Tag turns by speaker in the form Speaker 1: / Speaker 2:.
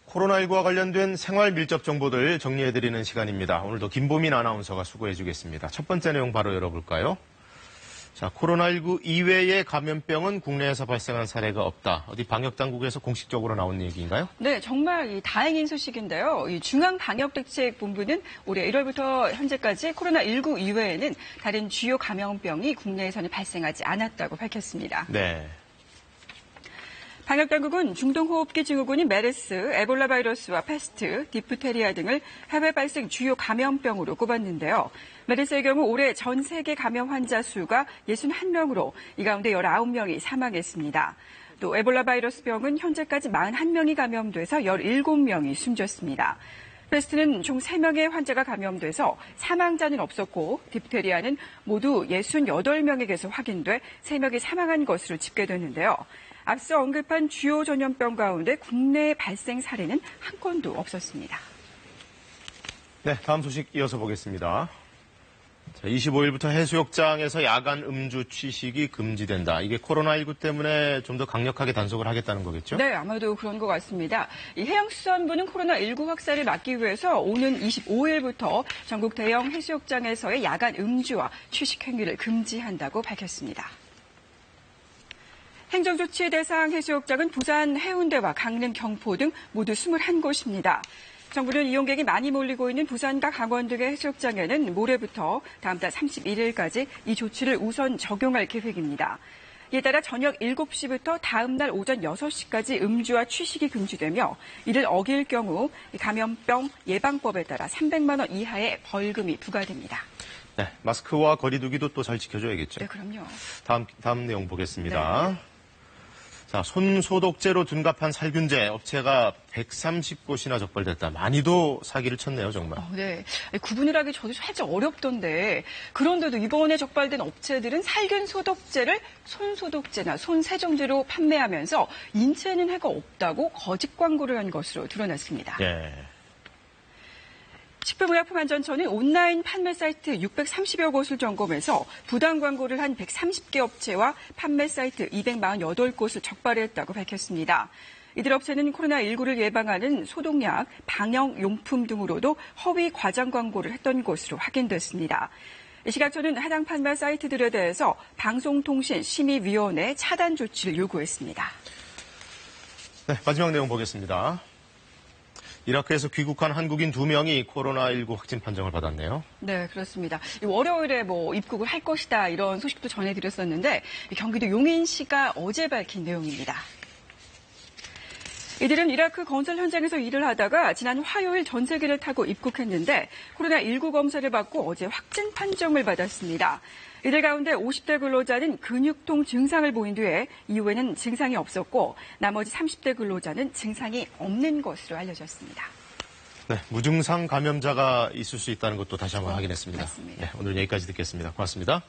Speaker 1: 코로나19와 관련된 생활 밀접 정보들 정리해드리는 시간입니다. 오늘도 김보민 아나운서가 수고해주겠습니다. 첫 번째 내용 바로 열어볼까요? 자, 코로나19 이외의 감염병은 국내에서 발생한 사례가 없다. 어디 방역당국에서 공식적으로 나온 얘기인가요?
Speaker 2: 네, 정말 다행인 소식인데요. 이 중앙방역대책본부는 올해 1월부터 현재까지 코로나19 이외에는 다른 주요 감염병이 국내에서는 발생하지 않았다고 밝혔습니다.
Speaker 1: 네.
Speaker 2: 방역당국은 중동호흡기 증후군인 메르스, 에볼라 바이러스와 패스트, 디프테리아 등을 해외 발생 주요 감염병으로 꼽았는데요. 메르스의 경우 올해 전 세계 감염 환자 수가 61명으로 이 가운데 19명이 사망했습니다. 또 에볼라 바이러스 병은 현재까지 41명이 감염돼서 17명이 숨졌습니다. 패스트는 총 3명의 환자가 감염돼서 사망자는 없었고 디프테리아는 모두 68명에게서 확인돼 3명이 사망한 것으로 집계됐는데요. 앞서 언급한 주요 전염병 가운데 국내 발생 사례는 한 건도 없었습니다.
Speaker 1: 네, 다음 소식 이어서 보겠습니다. 자, 25일부터 해수욕장에서 야간 음주 취식이 금지된다. 이게 코로나19 때문에 좀 더 강력하게 단속을 하겠다는 거겠죠?
Speaker 2: 네, 아마도 그런 것 같습니다. 이 해양수산부는 코로나19 확산을 막기 위해서 오는 25일부터 전국 대형 해수욕장에서의 야간 음주와 취식 행위를 금지한다고 밝혔습니다. 행정조치 대상 해수욕장은 부산 해운대와 강릉, 경포 등 모두 21곳입니다. 정부는 이용객이 많이 몰리고 있는 부산과 강원 등의 해수욕장에는 모레부터 다음 달 31일까지 이 조치를 우선 적용할 계획입니다. 이에 따라 저녁 7시부터 다음 날 오전 6시까지 음주와 취식이 금지되며 이를 어길 경우 감염병 예방법에 따라 300만 원 이하의 벌금이 부과됩니다.
Speaker 1: 네, 마스크와 거리 두기도 또 잘 지켜줘야겠죠?
Speaker 2: 네, 그럼요.
Speaker 1: 다음 내용 보겠습니다.
Speaker 2: 네.
Speaker 1: 자, 손 소독제로 둔갑한 살균제 업체가 130곳이나 적발됐다. 많이도 사기를 쳤네요, 정말.
Speaker 2: 네, 구분을 하기 저도 살짝 어렵던데 그런데도 이번에 적발된 업체들은 살균 소독제를 손 소독제나 손 세정제로 판매하면서 인체에는 해가 없다고 거짓 광고를 한 것으로 드러났습니다.
Speaker 1: 예.
Speaker 2: 식품의약품안전처는 온라인 판매 사이트 630여 곳을 점검해서 부당 광고를 한 130개 업체와 판매 사이트 248곳을 적발했다고 밝혔습니다. 이들 업체는 코로나19를 예방하는 소독약, 방역용품 등으로도 허위 과장 광고를 했던 것으로 확인됐습니다. 식약처는 해당 판매 사이트들에 대해서 방송통신심의위원회 차단 조치를 요구했습니다.
Speaker 1: 네, 마지막 내용 보겠습니다. 이라크에서 귀국한 한국인 2명이 코로나19 확진 판정을 받았네요.
Speaker 2: 네, 그렇습니다. 월요일에 입국을 할 것이다 이런 소식도 전해드렸었는데 경기도 용인시가 어제 밝힌 내용입니다. 이들은 이라크 건설 현장에서 일을 하다가 지난 화요일 전세기를 타고 입국했는데 코로나19 검사를 받고 어제 확진 판정을 받았습니다. 이들 가운데 50대 근로자는 근육통 증상을 보인 뒤에 이후에는 증상이 없었고 나머지 30대 근로자는 증상이 없는 것으로 알려졌습니다.
Speaker 1: 네, 무증상 감염자가 있을 수 있다는 것도 다시 한번 확인했습니다.
Speaker 2: 맞습니다.
Speaker 1: 네, 오늘 여기까지 듣겠습니다. 고맙습니다.